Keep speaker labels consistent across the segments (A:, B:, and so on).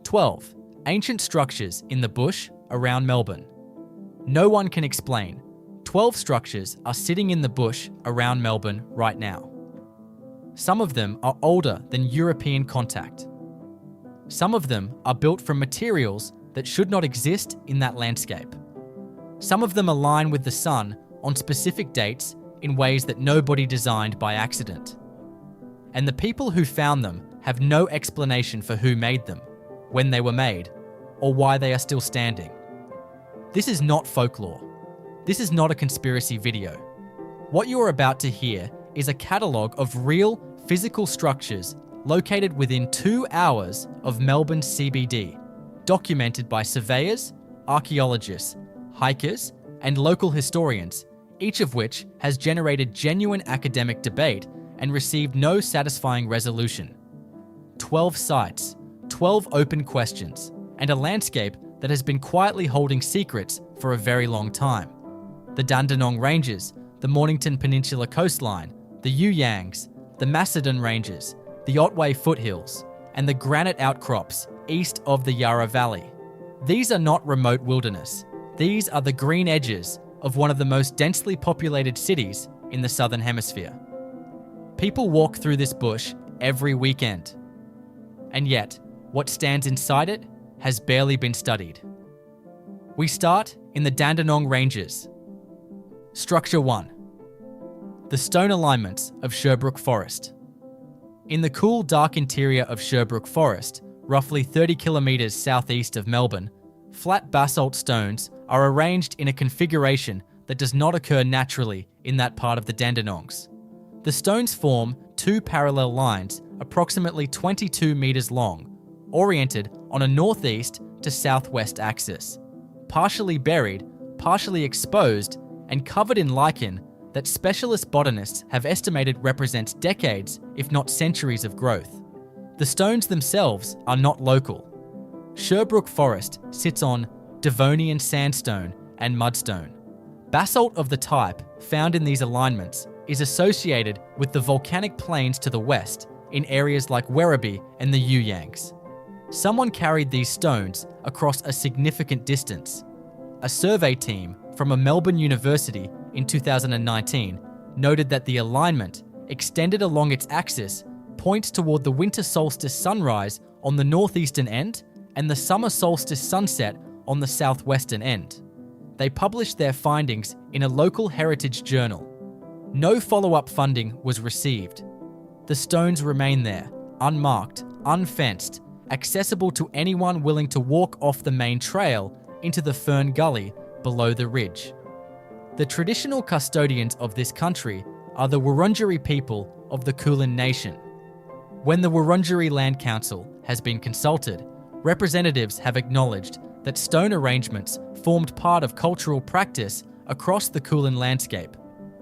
A: 12. Ancient structures in the bush around Melbourne. No one can explain. 12 structures are sitting in the bush around Melbourne right now. Some of them are older than European contact. Some of them are built from materials that should not exist in that landscape. Some of them align with the sun on specific dates in ways that nobody designed by accident. And the people who found them have no explanation for who made them, when they were made, or why they are still standing. This is not folklore. This is not a conspiracy video. What you are about to hear is a catalogue of real, physical structures located within 2 hours of Melbourne CBD, documented by surveyors, archaeologists, hikers, and local historians, each of which has generated genuine academic debate and received no satisfying resolution. 12 sites, 12 open questions, and a landscape that has been quietly holding secrets for a very long time. The Dandenong Ranges, the Mornington Peninsula coastline, the Yangs, the Macedon Ranges, the Otway foothills, and the granite outcrops east of the Yarra Valley. These are not remote wilderness. These are the green edges of one of the most densely populated cities in the Southern Hemisphere. People walk through this bush every weekend. And yet, what stands inside it has barely been studied. We start in the Dandenong Ranges. Structure 1. The stone alignments of Sherbrooke Forest. In the cool, dark interior of Sherbrooke Forest, roughly 30 kilometres southeast of Melbourne, flat basalt stones are arranged in a configuration that does not occur naturally in that part of the Dandenongs. The stones form 2 parallel lines approximately 22 metres long, oriented on a northeast to southwest axis, partially buried, partially exposed, and covered in lichen that specialist botanists have estimated represents decades, if not centuries of growth. The stones themselves are not local. Sherbrooke Forest sits on Devonian sandstone and mudstone. Basalt of the type found in these alignments is associated with the volcanic plains to the west in areas like Werribee and the Yangs. Someone carried these stones across a significant distance. A survey team from a Melbourne university in 2019 noted that the alignment, extended along its axis, points toward the winter solstice sunrise on the northeastern end and the summer solstice sunset on the southwestern end. They published their findings in a local heritage journal. No follow-up funding was received. The stones remain there, unmarked, unfenced, accessible to anyone willing to walk off the main trail into the Fern Gully below the ridge. The traditional custodians of this country are the Wurundjeri people of the Kulin Nation. When the Wurundjeri Land Council has been consulted, representatives have acknowledged that stone arrangements formed part of cultural practice across the Kulin landscape,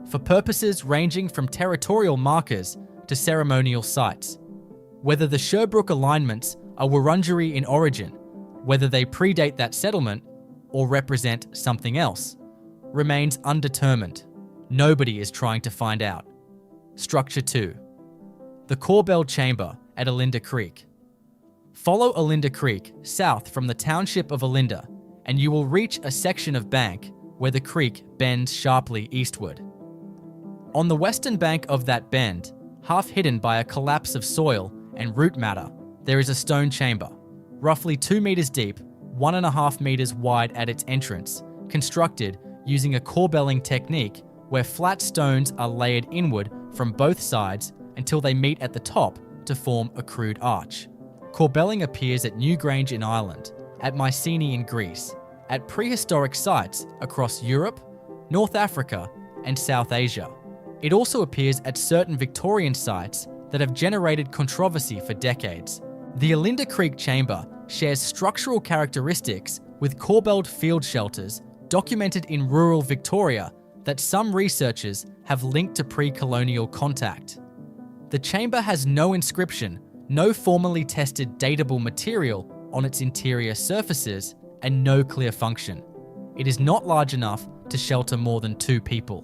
A: for purposes ranging from territorial markers to ceremonial sites. Whether the Sherbrooke alignments are Wurundjeri in origin, whether they predate that settlement, or represent something else, remains undetermined. Nobody is trying to find out. Structure 2. The Corbell Chamber at Alinda Creek. Follow Alinda Creek south from the township of Alinda, and you will reach a section of bank where the creek bends sharply eastward. On the western bank of that bend, half hidden by a collapse of soil and root matter, there is a stone chamber, roughly 2 meters deep, 1.5 meters wide at its entrance, constructed using a corbelling technique where flat stones are layered inward from both sides until they meet at the top to form a crude arch. Corbelling appears at Newgrange in Ireland, at Mycenae in Greece, at prehistoric sites across Europe, North Africa, and South Asia. It also appears at certain Victorian sites that have generated controversy for decades. The Alinda Creek Chamber shares structural characteristics with corbelled field shelters documented in rural Victoria that some researchers have linked to pre-colonial contact. The chamber has no inscription, no formally tested datable material on its interior surfaces, and no clear function. It is not large enough to shelter more than 2 people.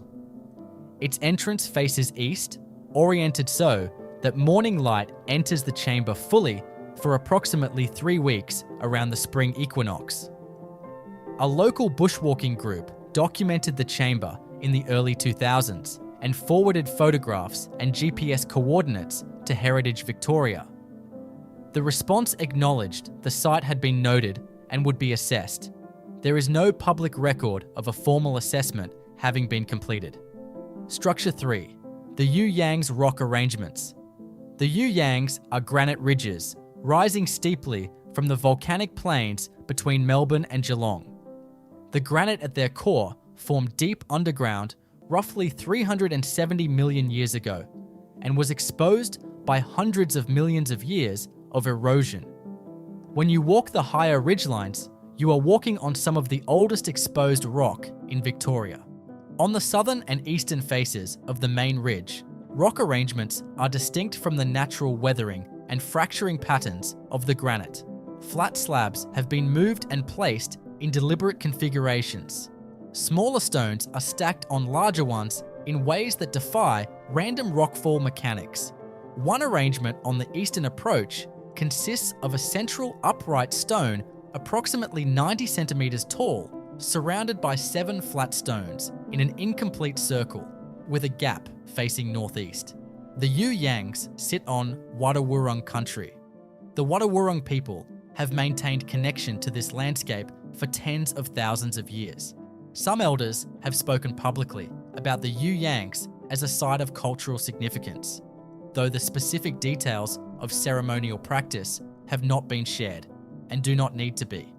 A: Its entrance faces east, oriented so that morning light enters the chamber fully for approximately 3 weeks around the spring equinox. A local bushwalking group documented the chamber in the early 2000s and forwarded photographs and GPS coordinates to Heritage Victoria. The response acknowledged the site had been noted and would be assessed. There is no public record of a formal assessment having been completed. Structure 3. The You Yangs rock arrangements. The You Yangs are granite ridges rising steeply from the volcanic plains between Melbourne and Geelong. The granite at their core formed deep underground roughly 370 million years ago and was exposed by hundreds of millions of years of erosion. When you walk the higher ridgelines, you are walking on some of the oldest exposed rock in Victoria. On the southern and eastern faces of the main ridge, rock arrangements are distinct from the natural weathering and fracturing patterns of the granite. Flat slabs have been moved and placed in deliberate configurations. Smaller stones are stacked on larger ones in ways that defy random rockfall mechanics. One arrangement on the eastern approach consists of a central upright stone approximately 90 centimeters tall, surrounded by 7 flat stones in an incomplete circle, with a gap facing northeast. The You Yangs sit on Wadawurrung country. The Wadawurrung people have maintained connection to this landscape for tens of thousands of years. Some elders have spoken publicly about the You Yangs as a site of cultural significance, though the specific details of ceremonial practice have not been shared and do not need to be.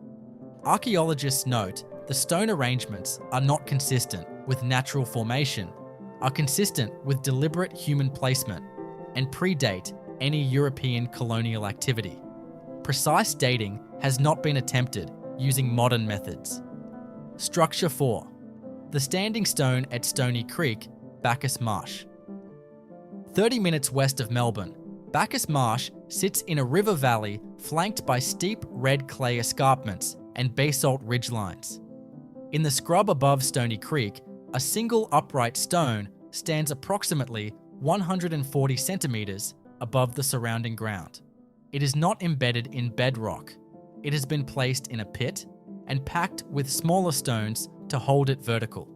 A: Archaeologists note the stone arrangements are not consistent with natural formation, are consistent with deliberate human placement, and predate any European colonial activity. Precise dating has not been attempted using modern methods. Structure 4. The standing stone at Stony Creek, Bacchus Marsh. 30 minutes west of Melbourne, Bacchus Marsh sits in a river valley flanked by steep red clay escarpments and basalt ridgelines. In the scrub above Stony Creek, a single upright stone stands approximately 140 centimeters above the surrounding ground. It is not embedded in bedrock. It has been placed in a pit and packed with smaller stones to hold it vertical.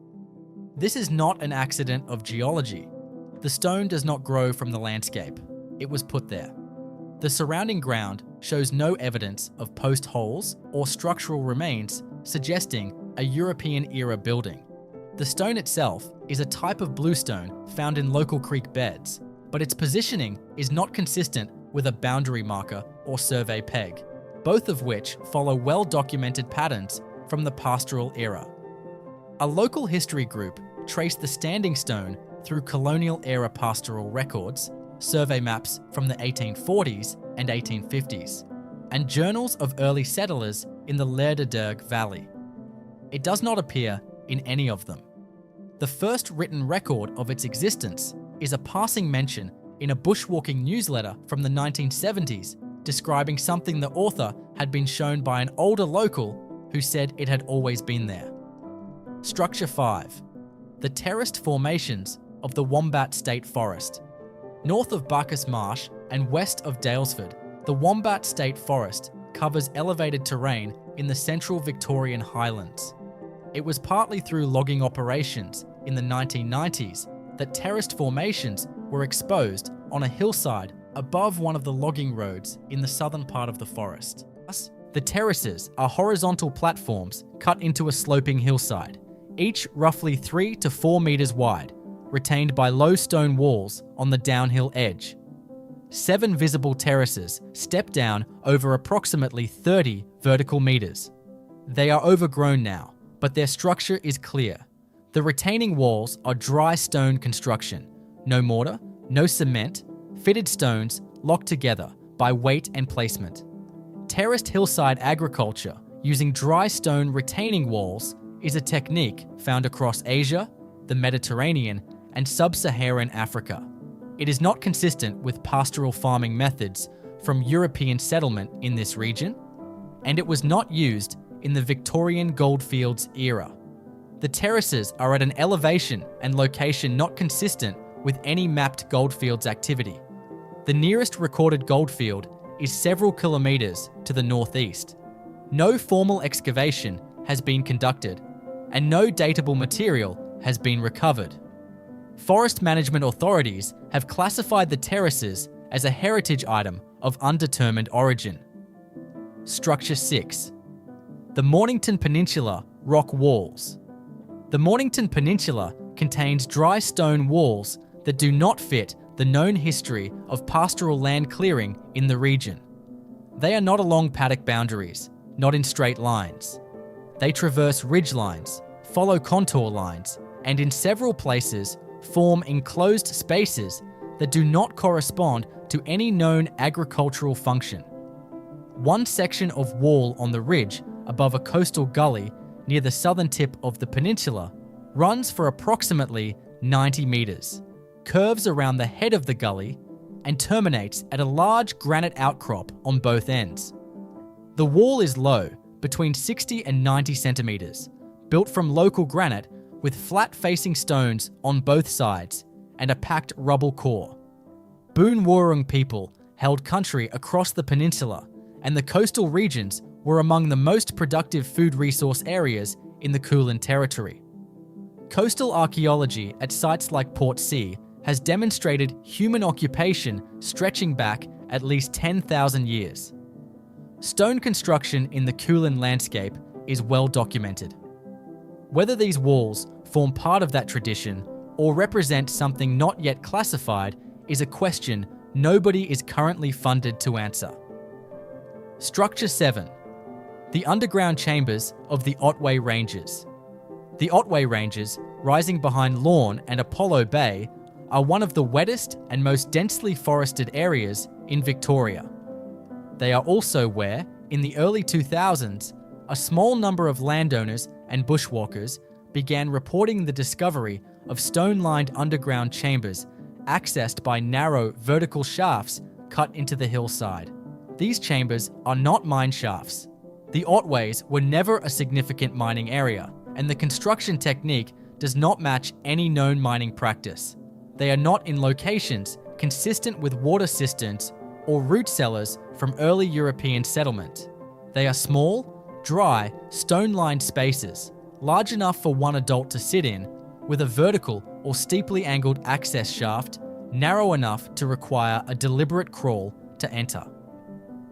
A: This is not an accident of geology. The stone does not grow from the landscape. It was put there. The surrounding ground shows no evidence of post holes or structural remains suggesting a European-era building. The stone itself is a type of bluestone found in local creek beds, but its positioning is not consistent with a boundary marker or survey peg, both of which follow well-documented patterns from the pastoral era. A local history group traced the standing stone through colonial-era pastoral records, survey maps from the 1840s and 1850s, and journals of early settlers in the Lerderderg Valley. It does not appear in any of them. The first written record of its existence is a passing mention in a bushwalking newsletter from the 1970s describing something the author had been shown by an older local who said it had always been there. Structure 5. The terraced formations of the Wombat State Forest. North of Bacchus Marsh and west of Daylesford, the Wombat State Forest covers elevated terrain in the central Victorian highlands. It was partly through logging operations in the 1990s that terraced formations were exposed on a hillside above one of the logging roads in the southern part of the forest. Thus, the terraces are horizontal platforms cut into a sloping hillside, each roughly 3 to 4 meters wide, retained by low stone walls on the downhill edge. 7 visible terraces step down over approximately 30 vertical meters. They are overgrown now, but their structure is clear. The retaining walls are dry stone construction, no mortar, no cement, fitted stones locked together by weight and placement. Terraced hillside agriculture using dry stone retaining walls is a technique found across Asia, the Mediterranean, and sub-Saharan Africa. It is not consistent with pastoral farming methods from European settlement in this region, and it was not used in the Victorian goldfields era. The terraces are at an elevation and location not consistent with any mapped goldfields activity. The nearest recorded goldfield is several kilometres to the northeast. No formal excavation has been conducted, and no datable material has been recovered. Forest management authorities have classified the terraces as a heritage item of undetermined origin. Structure 6. The Mornington Peninsula rock walls. The Mornington Peninsula contains dry stone walls that do not fit the known history of pastoral land clearing in the region. They are not along paddock boundaries, not in straight lines. They traverse ridge lines, follow contour lines, and in several places form enclosed spaces that do not correspond to any known agricultural function. One section of wall on the ridge above a coastal gully near the southern tip of the peninsula runs for approximately 90 metres, curves around the head of the gully, and terminates at a large granite outcrop on both ends. The wall is low, between 60 and 90 centimetres, built from local granite with flat-facing stones on both sides and a packed rubble core. Boon Wurrung people held country across the peninsula, and the coastal regions were among the most productive food resource areas in the Kulin Territory. Coastal archaeology at sites like Port C has demonstrated human occupation stretching back at least 10,000 years. Stone construction in the Kulin landscape is well documented. Whether these walls form part of that tradition or represent something not yet classified is a question nobody is currently funded to answer. Structure 7. The underground chambers of the Otway Ranges. The Otway Ranges, rising behind Lorne and Apollo Bay, are one of the wettest and most densely forested areas in Victoria. They are also where, in the early 2000s, a small number of landowners and bushwalkers began reporting the discovery of stone-lined underground chambers accessed by narrow vertical shafts cut into the hillside. These chambers are not mine shafts. The Otways were never a significant mining area, and the construction technique does not match any known mining practice. They are not in locations consistent with water cisterns or root cellars from early European settlement. They are small, dry, stone-lined spaces, large enough for one adult to sit in, with a vertical or steeply angled access shaft, narrow enough to require a deliberate crawl to enter.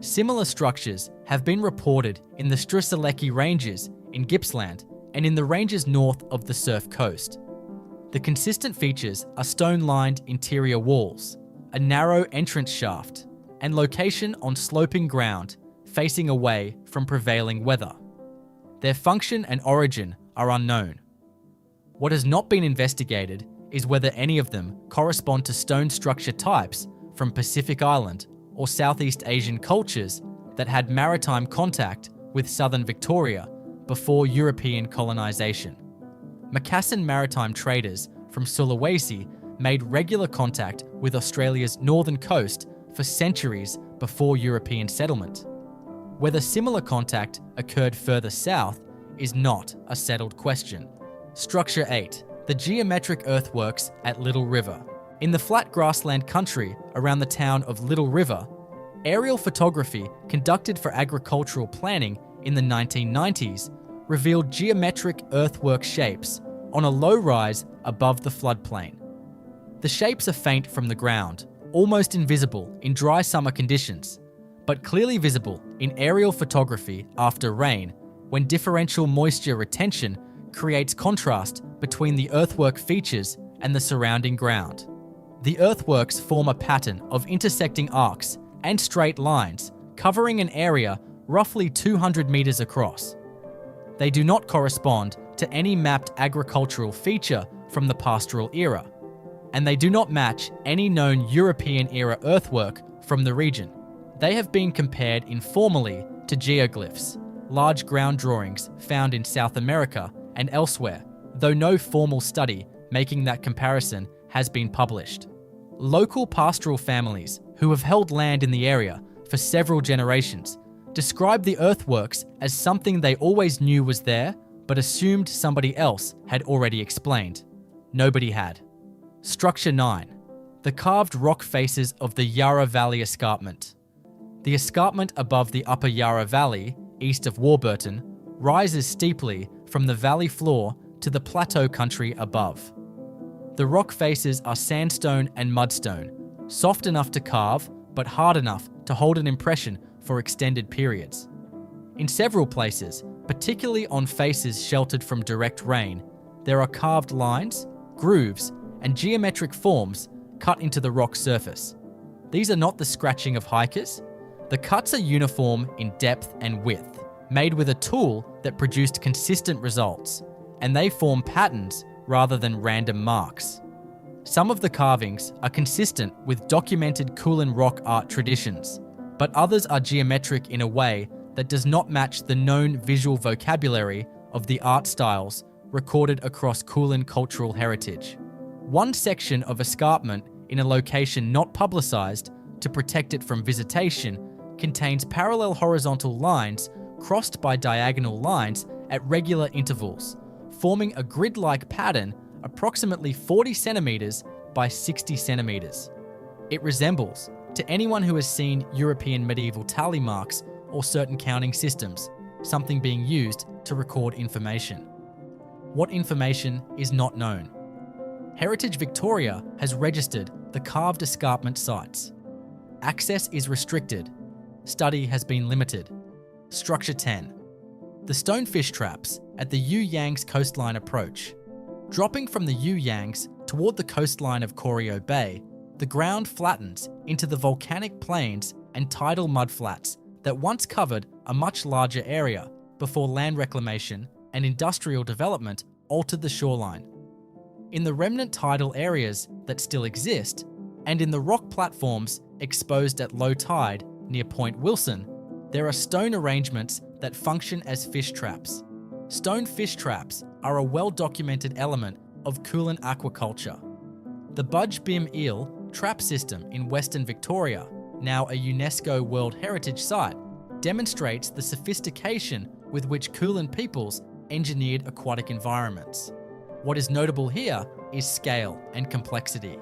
A: Similar structures have been reported in the Strzelecki Ranges in Gippsland and in the ranges north of the Surf Coast. The consistent features are stone-lined interior walls, a narrow entrance shaft, and location on sloping ground facing away from prevailing weather. Their function and origin are unknown. What has not been investigated is whether any of them correspond to stone structure types from Pacific Island or Southeast Asian cultures that had maritime contact with southern Victoria before European colonisation. Macedon maritime traders from Sulawesi made regular contact with Australia's northern coast for centuries before European settlement. Whether similar contact occurred further south is not a settled question. Structure 8. The geometric earthworks at Little River. In the flat grassland country around the town of Little River, aerial photography conducted for agricultural planning in the 1990s revealed geometric earthwork shapes on a low rise above the floodplain. The shapes are faint from the ground, almost invisible in dry summer conditions, but clearly visible in aerial photography after rain when differential moisture retention creates contrast between the earthwork features and the surrounding ground. The earthworks form a pattern of intersecting arcs and straight lines covering an area roughly 200 metres across. They do not correspond to any mapped agricultural feature from the pastoral era, and they do not match any known European-era earthwork from the region. They have been compared informally to geoglyphs, large ground drawings found in South America and elsewhere, though no formal study making that comparison has been published. Local pastoral families who have held land in the area for several generations describe the earthworks as something they always knew was there, but assumed somebody else had already explained. Nobody had. Structure 9. The carved rock faces of the Yarra Valley escarpment. The escarpment above the upper Yarra Valley, east of Warburton, rises steeply from the valley floor to the plateau country above. The rock faces are sandstone and mudstone, soft enough to carve but hard enough to hold an impression for extended periods. In several places, particularly on faces sheltered from direct rain, there are carved lines, grooves, and geometric forms cut into the rock surface. These are not the scratching of hikers. The cuts are uniform in depth and width, made with a tool that produced consistent results, and they form patterns rather than random marks. Some of the carvings are consistent with documented Kulin rock art traditions, but others are geometric in a way that does not match the known visual vocabulary of the art styles recorded across Kulin cultural heritage. One section of escarpment in a location not publicised to protect it from visitation contains parallel horizontal lines crossed by diagonal lines at regular intervals, forming a grid-like pattern approximately 40 centimetres by 60 centimetres. It resembles, to anyone who has seen European medieval tally marks or certain counting systems, something being used to record information. What information is not known. Heritage Victoria has registered the carved escarpment sites. Access is restricted. Study has been limited. Structure 10. The stonefish traps at the You Yangs coastline approach. Dropping from the You Yangs toward the coastline of Corio Bay, the ground flattens into the volcanic plains and tidal mudflats that once covered a much larger area before land reclamation and industrial development altered the shoreline. In the remnant tidal areas that still exist, and in the rock platforms exposed at low tide near Point Wilson, there are stone arrangements that function as fish traps. Stone fish traps are a well-documented element of Kulin aquaculture. The Budge Bim Eel trap system in Western Victoria, now a UNESCO World Heritage Site, demonstrates the sophistication with which Kulin peoples engineered aquatic environments. What is notable here is scale and complexity.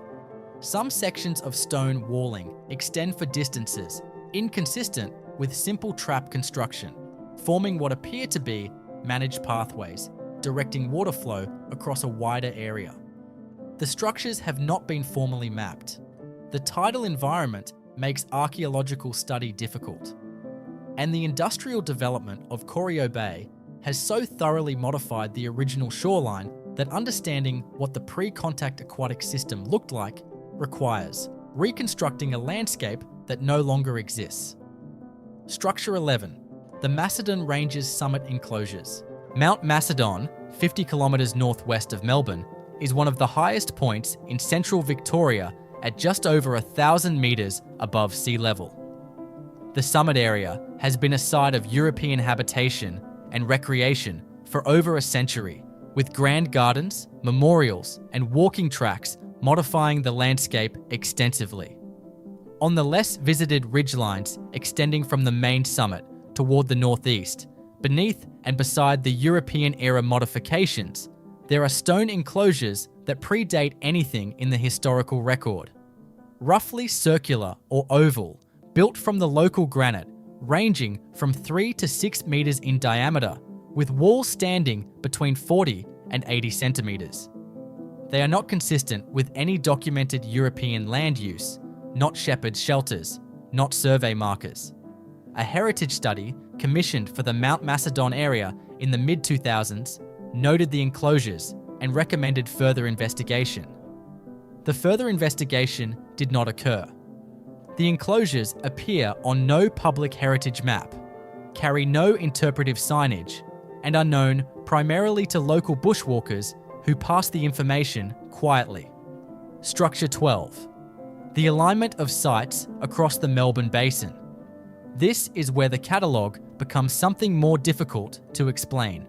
A: Some sections of stone walling extend for distances inconsistent with simple trap construction, forming what appear to be managed pathways, directing water flow across a wider area. The structures have not been formally mapped. The tidal environment makes archaeological study difficult. And the industrial development of Corio Bay has so thoroughly modified the original shoreline that understanding what the pre-contact aquatic system looked like requires reconstructing a landscape that no longer exists. Structure 11. The Macedon Ranges summit enclosures. Mount Macedon, 50 kilometres northwest of Melbourne, is one of the highest points in central Victoria at just over 1,000 metres above sea level. The summit area has been a site of European habitation and recreation for over a century, with grand gardens, memorials, and walking tracks modifying the landscape extensively. On the less visited ridgelines extending from the main summit toward the northeast, beneath and beside the European-era modifications, there are stone enclosures that predate anything in the historical record. Roughly circular or oval, built from the local granite, ranging from 3 to 6 metres in diameter, with walls standing between 40 and 80 centimetres. They are not consistent with any documented European land use, not shepherd's shelters, not survey markers. A heritage study commissioned for the Mount Macedon area in the mid-2000s noted the enclosures and recommended further investigation. The further investigation did not occur. The enclosures appear on no public heritage map, carry no interpretive signage, and are known primarily to local bushwalkers who pass the information quietly. Structure 12. The alignment of sites across the Melbourne Basin. This is where the catalogue becomes something more difficult to explain.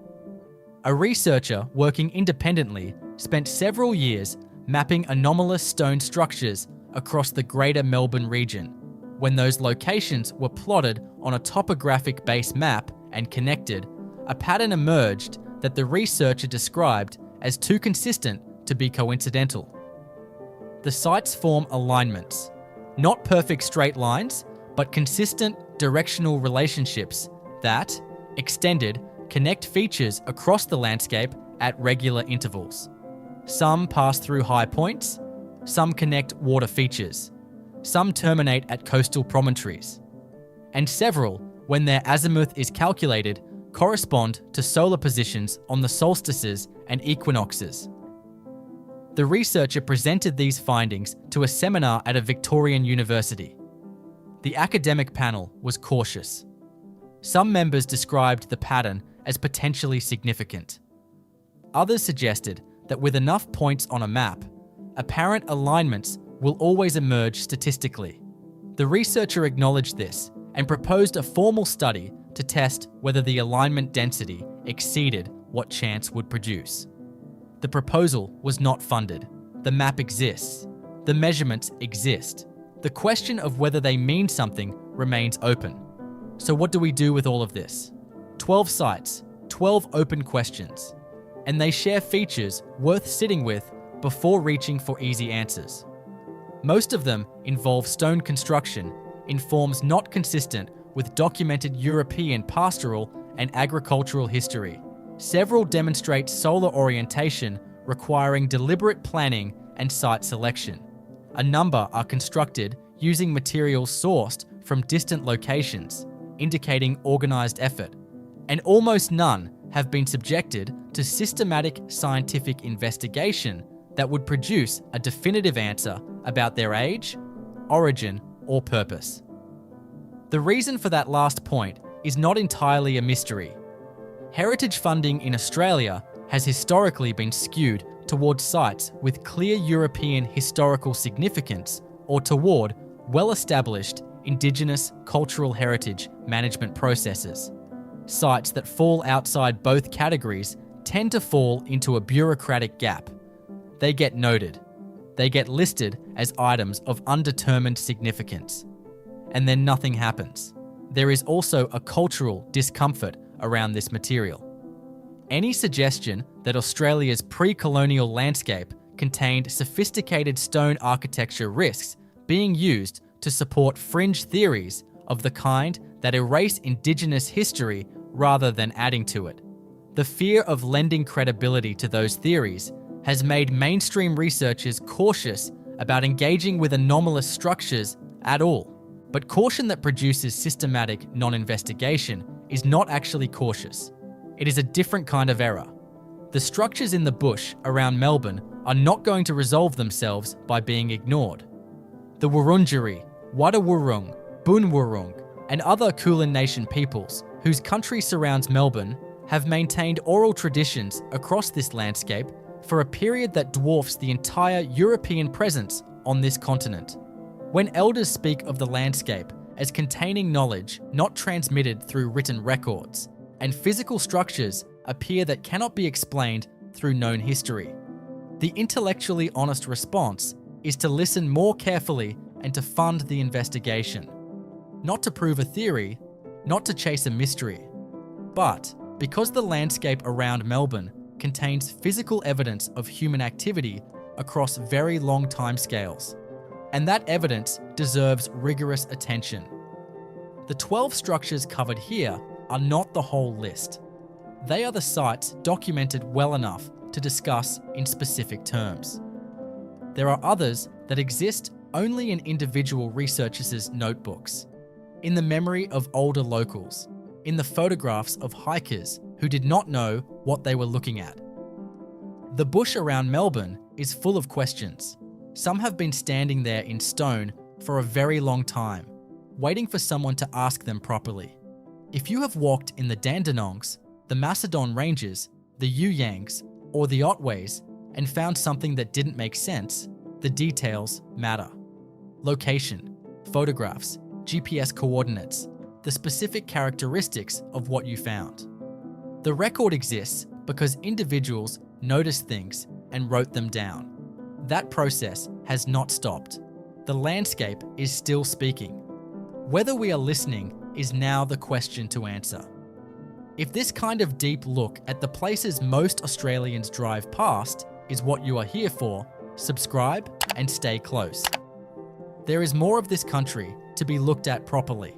A: A researcher working independently spent several years mapping anomalous stone structures across the greater Melbourne region. When those locations were plotted on a topographic base map and connected, a pattern emerged that the researcher described as too consistent to be coincidental. The sites form alignments, not perfect straight lines, but consistent directional relationships that, extended, connect features across the landscape at regular intervals. Some pass through high points, some connect water features, some terminate at coastal promontories, and several, when their azimuth is calculated, correspond to solar positions on the solstices and equinoxes. The researcher presented these findings to a seminar at a Victorian university. The academic panel was cautious. Some members described the pattern as potentially significant. Others suggested that with enough points on a map, apparent alignments will always emerge statistically. The researcher acknowledged this and proposed a formal study to test whether the alignment density exceeded what chance would produce. The proposal was not funded. The map exists. The measurements exist. The question of whether they mean something remains open. So what do we do with all of this? 12 sites, 12 open questions, and they share features worth sitting with before reaching for easy answers. Most of them involve stone construction in forms not consistent with documented European pastoral and agricultural history. Several demonstrate solar orientation requiring deliberate planning and site selection. A number are constructed using materials sourced from distant locations, indicating organized effort, and almost none have been subjected to systematic scientific investigation that would produce a definitive answer about their age, origin, or purpose. The reason for that last point is not entirely a mystery. Heritage funding in Australia has historically been skewed towards sites with clear European historical significance or toward well-established Indigenous cultural heritage management processes. Sites that fall outside both categories tend to fall into a bureaucratic gap. They get noted. They get listed as items of undetermined significance. And then nothing happens. There is also a cultural discomfort around this material. Any suggestion that Australia's pre-colonial landscape contained sophisticated stone architecture risks being used to support fringe theories of the kind that erase Indigenous history rather than adding to it. The fear of lending credibility to those theories has made mainstream researchers cautious about engaging with anomalous structures at all. But caution that produces systematic non-investigation is not actually cautious. It is a different kind of error. The structures in the bush around Melbourne are not going to resolve themselves by being ignored. The Wurundjeri, Wadawurrung, Boonwurrung, and other Kulin Nation peoples whose country surrounds Melbourne have maintained oral traditions across this landscape for a period that dwarfs the entire European presence on this continent. When elders speak of the landscape as containing knowledge not transmitted through written records, and physical structures appear that cannot be explained through known history, the intellectually honest response is to listen more carefully and to fund the investigation. Not to prove a theory, not to chase a mystery, but because the landscape around Melbourne contains physical evidence of human activity across very long timescales. And that evidence deserves rigorous attention. The 12 structures covered here are not the whole list. They are the sites documented well enough to discuss in specific terms. There are others that exist only in individual researchers' notebooks, in the memory of older locals, in the photographs of hikers who did not know what they were looking at. The bush around Melbourne is full of questions. Some have been standing there in stone for a very long time, waiting for someone to ask them properly. If you have walked in the Dandenongs, the Macedon Ranges, the Yuyangs, or the Otways and found something that didn't make sense, the details matter. Location, photographs, GPS coordinates, the specific characteristics of what you found. The record exists because individuals noticed things and wrote them down. That process has not stopped. The landscape is still speaking. Whether we are listening is now the question to answer. If this kind of deep look at the places most Australians drive past is what you are here for, subscribe and stay close. There is more of this country to be looked at properly.